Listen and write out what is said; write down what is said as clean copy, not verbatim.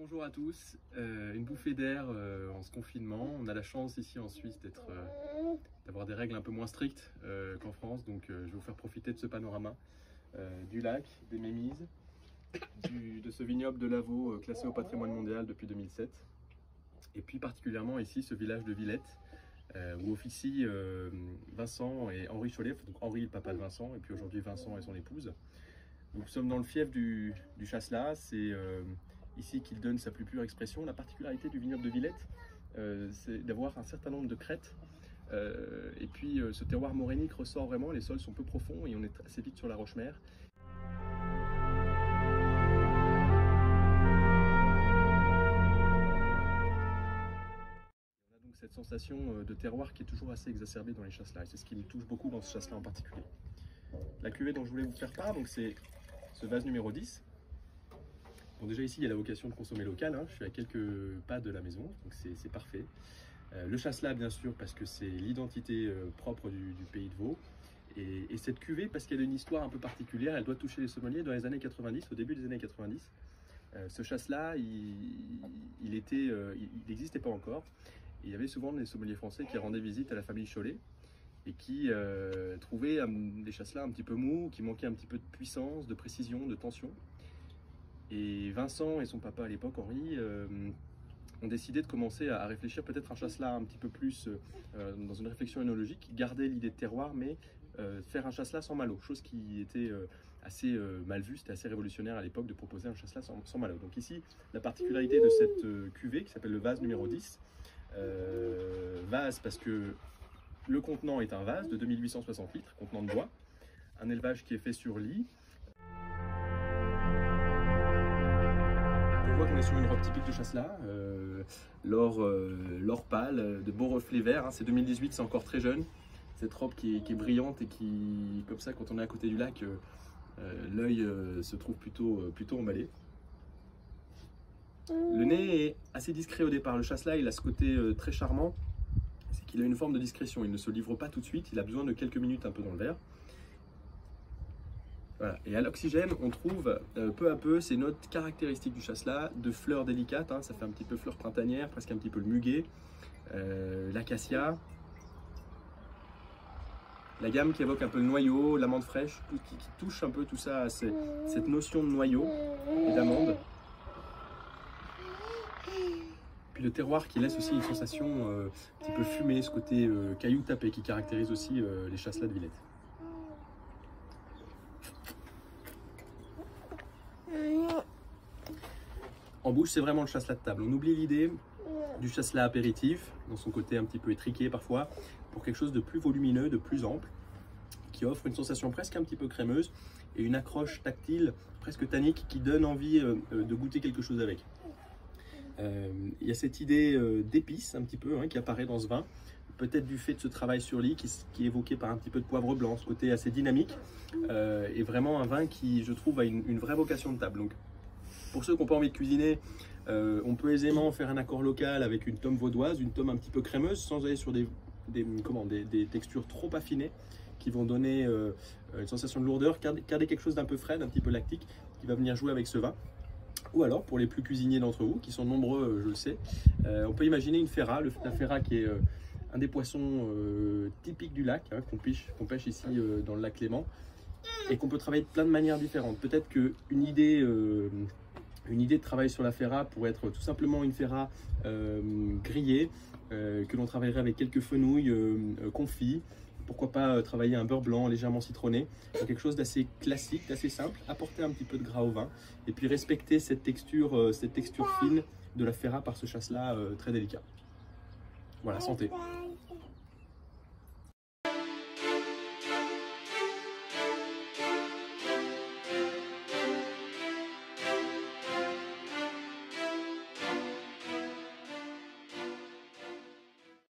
Bonjour à tous, une bouffée d'air en ce confinement. On a la chance ici en Suisse d'avoir des règles un peu moins strictes qu'en France, donc je vais vous faire profiter de ce panorama du lac, des Mémises, de ce vignoble de Lavaux classé au patrimoine mondial depuis 2007, et puis particulièrement ici ce village de Villette où officient Vincent et Henri Chollet, donc Henri le papa de Vincent, et puis aujourd'hui Vincent et son épouse. Donc, nous sommes dans le fief du Chasselas, c'est ici qu'il donne sa plus pure expression. La particularité du vignoble de Villette, c'est d'avoir un certain nombre de crêtes. Et puis ce terroir morainique ressort vraiment, les sols sont peu profonds et on est assez vite sur la roche-mère. On a donc cette sensation de terroir qui est toujours assez exacerbée dans les Chasselas. C'est ce qui me touche beaucoup dans ce Chasselas en particulier. La cuvée dont je voulais vous faire part, c'est ce vase numéro 10. Bon, déjà ici il y a la vocation de consommer local, hein. Je suis à quelques pas de la maison, donc c'est parfait. Le Chasselas bien sûr parce que c'est l'identité propre du pays de Vaud. Et cette cuvée parce qu'elle a une histoire un peu particulière, elle doit toucher les sommeliers dans les années 90, au début des années 90. Ce Chasselas, il n'existait pas encore. Et il y avait souvent des sommeliers français qui rendaient visite à la famille Chollet et qui trouvaient des Chasselas un petit peu mous, qui manquaient un petit peu de puissance, de précision, de tension. Et Vincent et son papa à l'époque, Henri, ont décidé de commencer à réfléchir peut-être un Chasselas un petit peu plus dans une réflexion œnologique, garder l'idée de terroir, mais faire un Chasselas sans malo, chose qui était assez mal vue, c'était assez révolutionnaire à l'époque de proposer un Chasselas sans malo. Donc ici, la particularité de cette cuvée qui s'appelle le vase numéro 10, vase parce que le contenant est un vase de 2860 litres, contenant de bois, un élevage qui est fait sur lit. On voit qu'on est sur une robe typique de Chasselas, l'or pâle, de beaux reflets verts, hein. C'est 2018, c'est encore très jeune. Cette robe qui est brillante et qui, comme ça, quand on est à côté du lac, l'œil se trouve plutôt emballé. Le nez est assez discret au départ. Le Chasselas, il a ce côté très charmant, c'est qu'il a une forme de discrétion. Il ne se livre pas tout de suite, il a besoin de quelques minutes un peu dans le verre. Voilà. Et à l'oxygène, on trouve peu à peu ces notes caractéristiques du Chasselas, de fleurs délicates, hein, ça fait un petit peu fleurs printanières, presque un petit peu le muguet, l'acacia, la gamme qui évoque un peu le noyau, l'amande fraîche, qui touche un peu tout ça à cette notion de noyau et d'amande. Puis le terroir qui laisse aussi une sensation un petit peu fumée, ce côté caillou tapé qui caractérise aussi les Chasselas de Villette. En bouche, c'est vraiment le Chasselas de table. On oublie l'idée du Chasselas apéritif, dans son côté un petit peu étriqué parfois, pour quelque chose de plus volumineux, de plus ample, qui offre une sensation presque un petit peu crémeuse et une accroche tactile, presque tannique, qui donne envie de goûter quelque chose avec. Il y a cette idée d'épices un petit peu qui apparaît dans ce vin, peut-être du fait de ce travail sur lit qui est évoqué par un petit peu de poivre blanc, ce côté assez dynamique, et vraiment un vin qui, je trouve, a une vraie vocation de table. Donc, pour ceux qui n'ont pas envie de cuisiner, on peut aisément faire un accord local avec une tome vaudoise, une tome un petit peu crémeuse, sans aller sur des textures trop affinées, qui vont donner une sensation de lourdeur, garder quelque chose d'un peu frais, d'un petit peu lactique, qui va venir jouer avec ce vin. Ou alors, pour les plus cuisiniers d'entre vous, qui sont nombreux, je le sais, on peut imaginer une ferra, la ferra qui est un des poissons typiques du lac, hein, qu'on pêche ici dans le lac Clément, et qu'on peut travailler de plein de manières différentes. Peut-être qu'une idée de travail sur la ferra pourrait être tout simplement une ferra grillée, que l'on travaillerait avec quelques fenouilles confites. Pourquoi pas travailler un beurre blanc légèrement citronné, quelque chose d'assez classique, d'assez simple, apporter un petit peu de gras au vin et puis respecter cette texture fine de la ferra par ce Chasselas très délicat. Voilà, santé.